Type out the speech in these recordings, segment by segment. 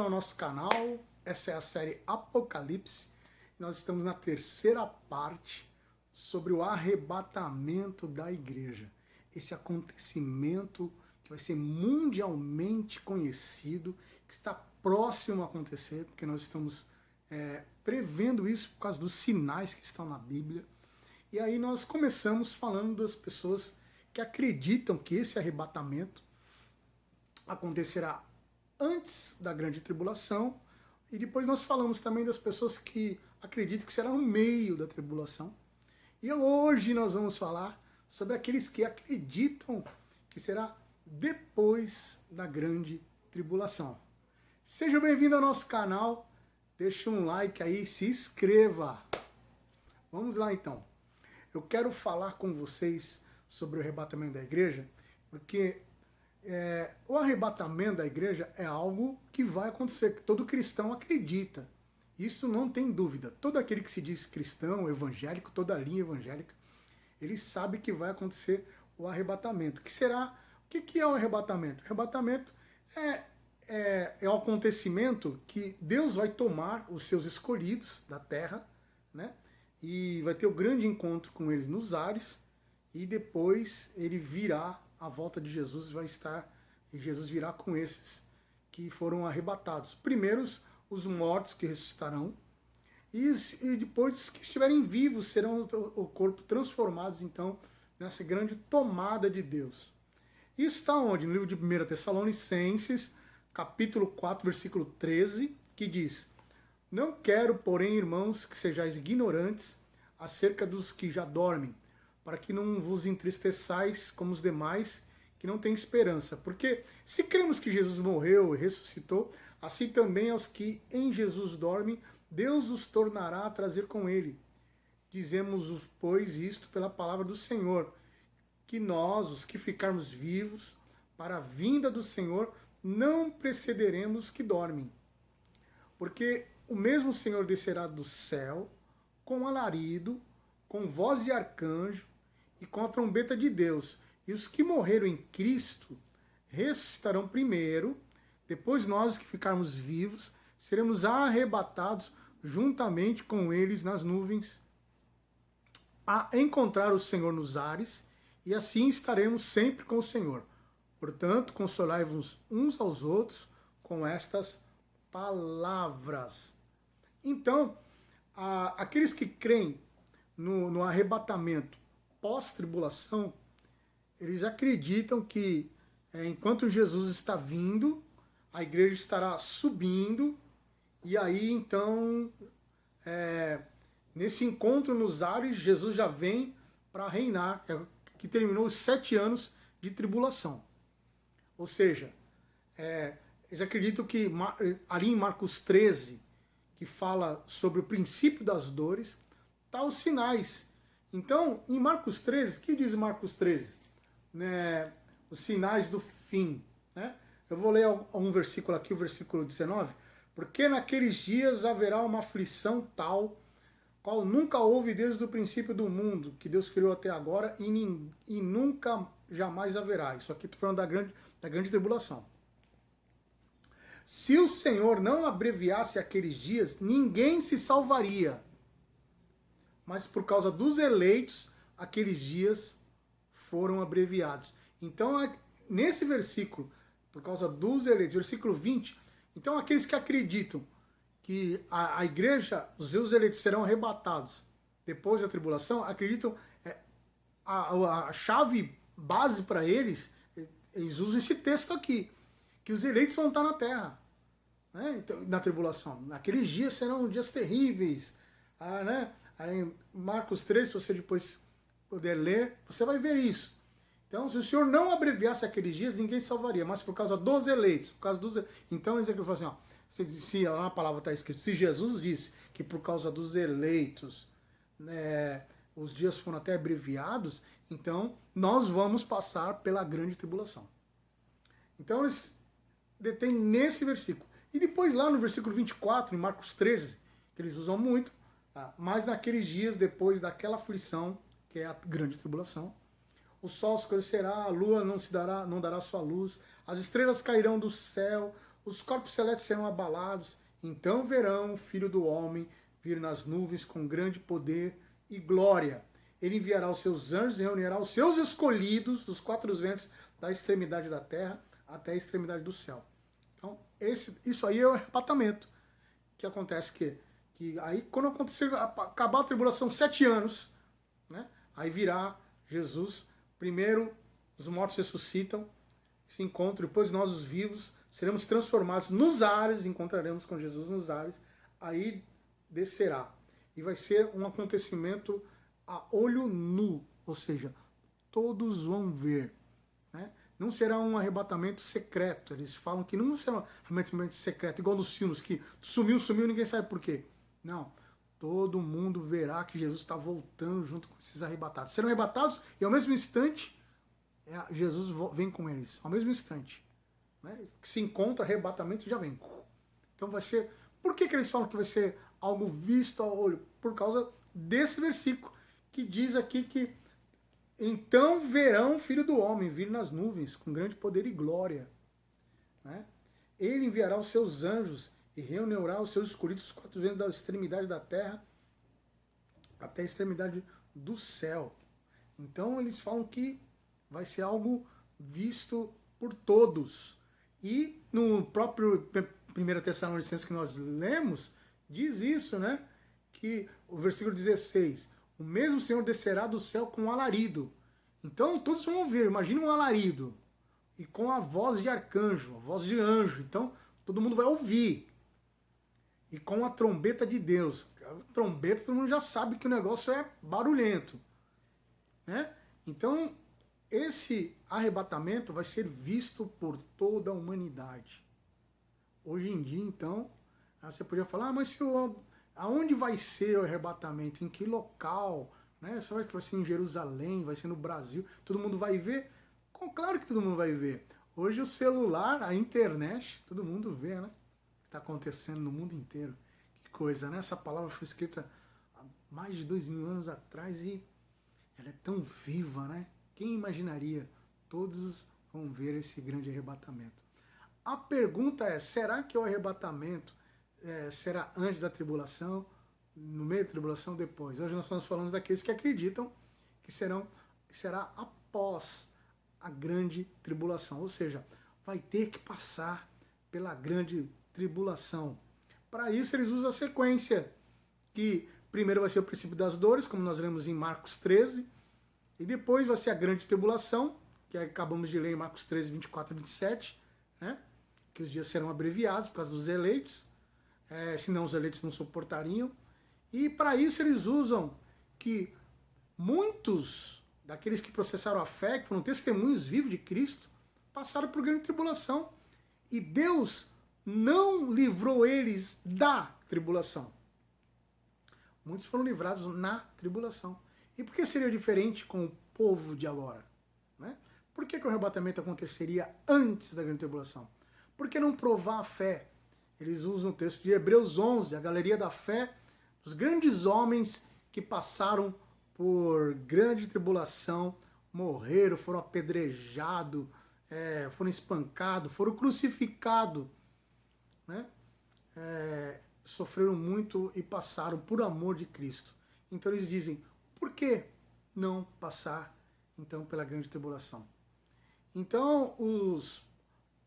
ao nosso canal. Essa é a série Apocalipse. Nós estamos na terceira parte sobre o arrebatamento da igreja. Esse acontecimento que vai ser mundialmente conhecido, que está próximo a acontecer, porque nós estamos prevendo isso por causa dos sinais que estão na Bíblia. E aí nós começamos falando das pessoas que acreditam que esse arrebatamento acontecerá antes da grande tribulação, e depois nós falamos também das pessoas que acreditam que será no meio da tribulação. E hoje nós vamos falar sobre aqueles que acreditam que será depois da grande tribulação. Seja bem-vindo ao nosso canal, deixe um like aí, se inscreva. Vamos lá então. Eu quero falar com vocês sobre o arrebatamento da igreja, porque o arrebatamento da igreja é algo que vai acontecer, que todo cristão acredita. Isso não tem dúvida. Todo aquele que se diz cristão, evangélico, toda a linha evangélica, ele sabe que vai acontecer o arrebatamento. O que é o arrebatamento? O arrebatamento é um acontecimento que Deus vai tomar os seus escolhidos da terra, né? E vai ter o grande encontro com eles nos ares, e depois ele virá, a volta de Jesus vai estar, e Jesus virá com esses que foram arrebatados. Primeiro os mortos que ressuscitarão, e depois os que estiverem vivos serão o corpo transformados, então, nessa grande tomada de Deus. Isso está onde? No livro de 1 Tessalonicenses, capítulo 4, versículo 13, que diz: "Não quero, porém, irmãos, que sejais ignorantes acerca dos que já dormem, para que não vos entristeçais como os demais que não têm esperança. Porque se cremos que Jesus morreu e ressuscitou, assim também aos que em Jesus dormem, Deus os tornará a trazer com ele. Dizemos, pois, isto pela palavra do Senhor, que nós, os que ficarmos vivos, para a vinda do Senhor, não precederemos os que dormem. Porque o mesmo Senhor descerá do céu, com alarido, com voz de arcanjo e com a trombeta de Deus. E os que morreram em Cristo ressuscitarão primeiro, depois nós que ficarmos vivos, seremos arrebatados juntamente com eles nas nuvens, a encontrar o Senhor nos ares, e assim estaremos sempre com o Senhor. Portanto, consolai-vos uns aos outros com estas palavras." Então, aqueles que creem no arrebatamento pós-tribulação, eles acreditam que enquanto Jesus está vindo, a igreja estará subindo, e aí então, nesse encontro nos ares, Jesus já vem para reinar, que terminou os 7 anos de tribulação. Ou seja, eles acreditam que ali em Marcos 13, que fala sobre o princípio das dores, tá os sinais. Então, em Marcos 13, o que diz Marcos 13? Os sinais do fim. Né? Eu vou ler um versículo aqui, o versículo 19. "Porque naqueles dias haverá uma aflição tal, qual nunca houve desde o princípio do mundo, que Deus criou até agora, e nunca jamais haverá." Isso aqui estou falando da grande tribulação. "Se o Senhor não abreviasse aqueles dias, ninguém se salvaria. Mas por causa dos eleitos, aqueles dias foram abreviados." Então, nesse versículo, por causa dos eleitos, versículo 20, então aqueles que acreditam que a igreja, os seus eleitos serão arrebatados depois da tribulação, acreditam, a chave base para eles usam esse texto aqui, que os eleitos vão estar na terra, né? Então, na tribulação. Naqueles dias serão dias terríveis. Né? Aí, Marcos 13, se você depois puder ler, você vai ver isso. Então, se o Senhor não abreviasse aqueles dias, ninguém salvaria, mas por causa dos eleitos, então eles falam assim, ó, se lá na palavra está escrito, se Jesus disse que por causa dos eleitos, né, os dias foram até abreviados, então nós vamos passar pela grande tribulação. Então eles detêm nesse versículo. E depois lá no versículo 24, em Marcos 13, que eles usam muito, mas naqueles dias, depois daquela aflição, que é a grande tribulação, o sol escurecerá, a lua não dará sua luz, as estrelas cairão do céu, os corpos celestes serão abalados, então verão o Filho do Homem vir nas nuvens com grande poder e glória. Ele enviará os seus anjos e reunirá os seus escolhidos dos quatro ventos da extremidade da terra até a extremidade do céu. Então, isso aí é o arrebatamento. Que acontece que aí, quando acontecer, acabar a tribulação, 7 anos, né, aí virá Jesus. Primeiro, os mortos ressuscitam, se encontram, depois nós, os vivos, seremos transformados nos ares, encontraremos com Jesus nos ares, aí descerá. E vai ser um acontecimento a olho nu, ou seja, todos vão ver. Né? Não será um arrebatamento secreto. Eles falam que não será um arrebatamento secreto, igual dos sinos, que sumiu, ninguém sabe por quê. Não. Todo mundo verá que Jesus está voltando junto com esses arrebatados. Serão arrebatados e ao mesmo instante, Jesus vem com eles. Ao mesmo instante. Né? Que se encontra, arrebatamento, já vem. Então vai ser... Por que eles falam que vai ser algo visto ao olho? Por causa desse versículo, que diz aqui que então verão o Filho do Homem vir nas nuvens com grande poder e glória. Né? Ele enviará os seus anjos e reunirá os seus escolhidos, os quatro ventos da extremidade da terra até a extremidade do céu. Então eles falam que vai ser algo visto por todos. E no próprio 1 Tessalonicenses que nós lemos, diz isso, né? Que o versículo 16, o mesmo Senhor descerá do céu com um alarido. Então todos vão ouvir, imagina um alarido. E com a voz de arcanjo, a voz de anjo. Então todo mundo vai ouvir. E com a trombeta de Deus. A trombeta todo mundo já sabe que o negócio é barulhento. Né? Então esse arrebatamento vai ser visto por toda a humanidade. Hoje em dia, então, você podia falar, mas aonde vai ser o arrebatamento? Em que local? Né? Vai ser em Jerusalém, vai ser no Brasil, todo mundo vai ver? Claro que todo mundo vai ver. Hoje o celular, a internet, todo mundo vê, né? O que está acontecendo no mundo inteiro. Que coisa, né? Essa palavra foi escrita há mais de 2000 anos atrás e ela é tão viva, né? Quem imaginaria? Todos vão ver esse grande arrebatamento. A pergunta é, será que o arrebatamento será antes da tribulação, no meio da tribulação, depois? Hoje nós estamos falando daqueles que acreditam que será após a grande tribulação, ou seja, vai ter que passar pela grande tribulação. Para isso eles usam a sequência, que primeiro vai ser o princípio das dores, como nós lemos em Marcos 13, e depois vai ser a grande tribulação, que acabamos de ler em Marcos 13, 24 e 27, né? Que os dias serão abreviados por causa dos eleitos, senão os eleitos não suportariam. E para isso eles usam que muitos daqueles que processaram a fé, que foram testemunhos vivos de Cristo, passaram por grande tribulação. E Deus não livrou eles da tribulação. Muitos foram livrados na tribulação. E por que seria diferente com o povo de agora? Né? Por que o arrebatamento aconteceria antes da grande tribulação? Por que não provar a fé? Eles usam o texto de Hebreus 11, a galeria da fé, dos grandes homens que passaram por grande tribulação, morreram, foram apedrejados, foram espancados, foram crucificados, né? Sofreram muito e passaram por amor de Cristo. Então eles dizem, por que não passar então pela grande tribulação? Então os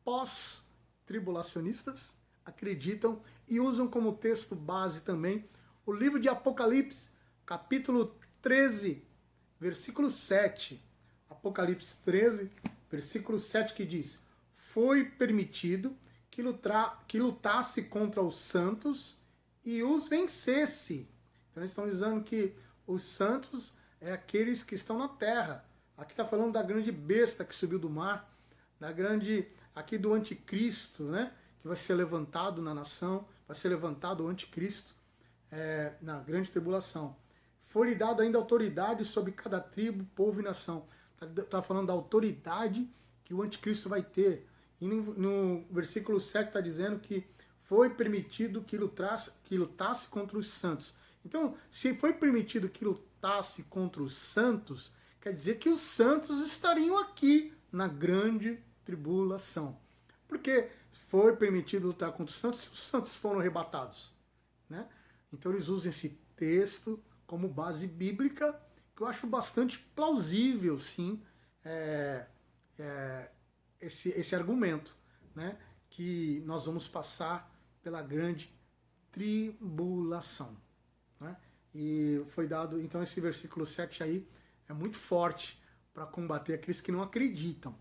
pós-tribulacionistas acreditam e usam como texto base também o livro de Apocalipse, capítulo 13, versículo 7. Apocalipse 13, versículo 7, que diz: foi permitido que lutasse contra os santos e os vencesse. Então eles estão dizendo que os santos é aqueles que estão na terra. Aqui está falando da grande besta que subiu do mar, aqui do anticristo, né? Que vai ser levantado na nação, vai ser levantado o anticristo na grande tribulação. Foi-lhe dado ainda autoridade sobre cada tribo, povo e nação. Está falando da autoridade que o anticristo vai ter. E no versículo 7 está dizendo que foi permitido que lutasse contra os santos. Então, se foi permitido que lutasse contra os santos, quer dizer que os santos estariam aqui na grande tribulação. Porque foi permitido lutar contra os santos se os santos foram arrebatados, né? Então eles usam esse texto como base bíblica, que eu acho bastante plausível, sim, esse argumento, né? Que nós vamos passar pela grande tribulação, né? E foi dado, então esse versículo 7 aí é muito forte para combater aqueles que não acreditam.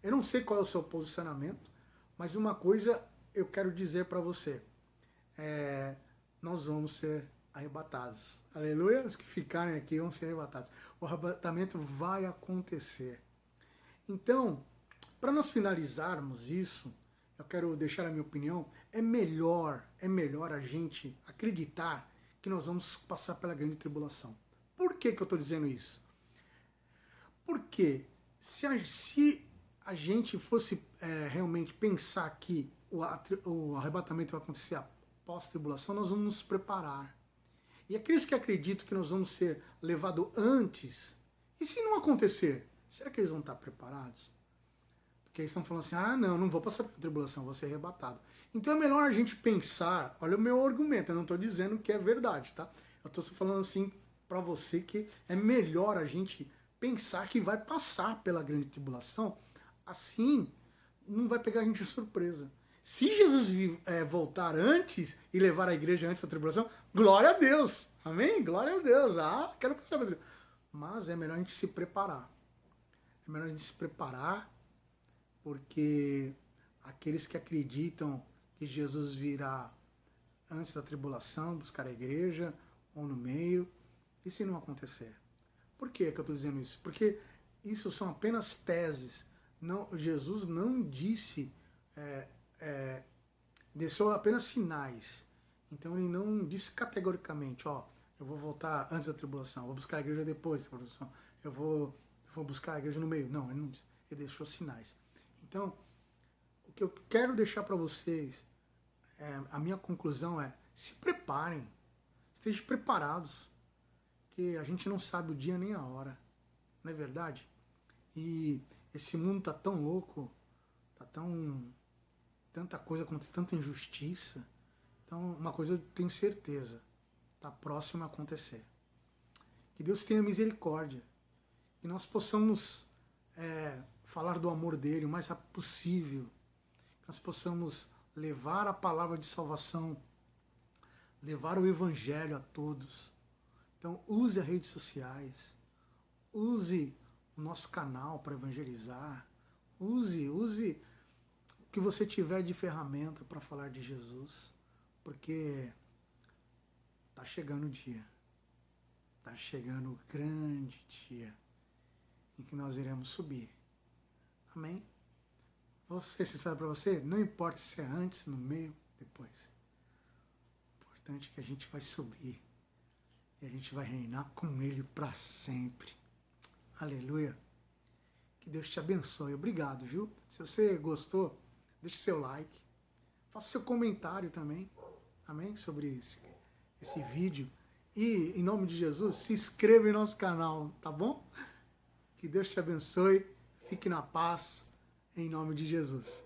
Eu não sei qual é o seu posicionamento, mas uma coisa eu quero dizer para você, nós vamos ser arrebatados. Aleluia, os que ficarem aqui vão ser arrebatados. O arrebatamento vai acontecer. Então, para nós finalizarmos isso, eu quero deixar a minha opinião, é melhor a gente acreditar que nós vamos passar pela grande tribulação. Por que eu estou dizendo isso? Porque se a gente fosse realmente pensar que o arrebatamento vai acontecer após a tribulação, nós vamos nos preparar. E aqueles que acreditam que nós vamos ser levados antes, e se não acontecer, será que eles vão estar preparados? Porque eles estão falando assim, não vou passar pela tribulação, vou ser arrebatado. Então é melhor a gente pensar, olha o meu argumento, eu não estou dizendo que é verdade, tá? Eu estou falando assim para você que é melhor a gente pensar que vai passar pela grande tribulação, assim não vai pegar a gente de surpresa. Se Jesus voltar antes e levar a igreja antes da tribulação, glória a Deus, amém? Glória a Deus, quero passar pela tribulação. Mas é melhor a gente se preparar. É melhor a gente se preparar, porque aqueles que acreditam que Jesus virá antes da tribulação, buscar a igreja ou no meio, e se não acontecer? Por que eu estou dizendo isso? Porque isso são apenas teses. Não, Jesus não disse, deixou apenas sinais. Então ele não disse categoricamente, eu vou voltar antes da tribulação, vou buscar a igreja depois da tribulação, eu vou buscar a igreja no meio. Não, ele não disse. Ele deixou sinais. Então, o que eu quero deixar para vocês, a minha conclusão é, se preparem, estejam preparados, porque a gente não sabe o dia nem a hora, não é verdade? E esse mundo tá tão louco, tanta coisa acontece, tanta injustiça. Então, uma coisa eu tenho certeza, está próximo a acontecer. Que Deus tenha misericórdia, que nós possamos falar do amor dele o mais rápido possível, que nós possamos levar a palavra de salvação, levar o evangelho a todos. Então use as redes sociais, use o nosso canal para evangelizar, use o que você tiver de ferramenta para falar de Jesus, porque está chegando o dia, está chegando o grande dia em que nós iremos subir. Amém? Vou ser sincero para você, não importa se é antes, no meio, depois. O importante é que a gente vai subir e a gente vai reinar com Ele para sempre. Aleluia. Que Deus te abençoe. Obrigado, viu? Se você gostou, deixe seu like. Faça seu comentário também. Amém? Sobre esse vídeo. E, em nome de Jesus, se inscreva em nosso canal, tá bom? Que Deus te abençoe. Fique na paz, em nome de Jesus.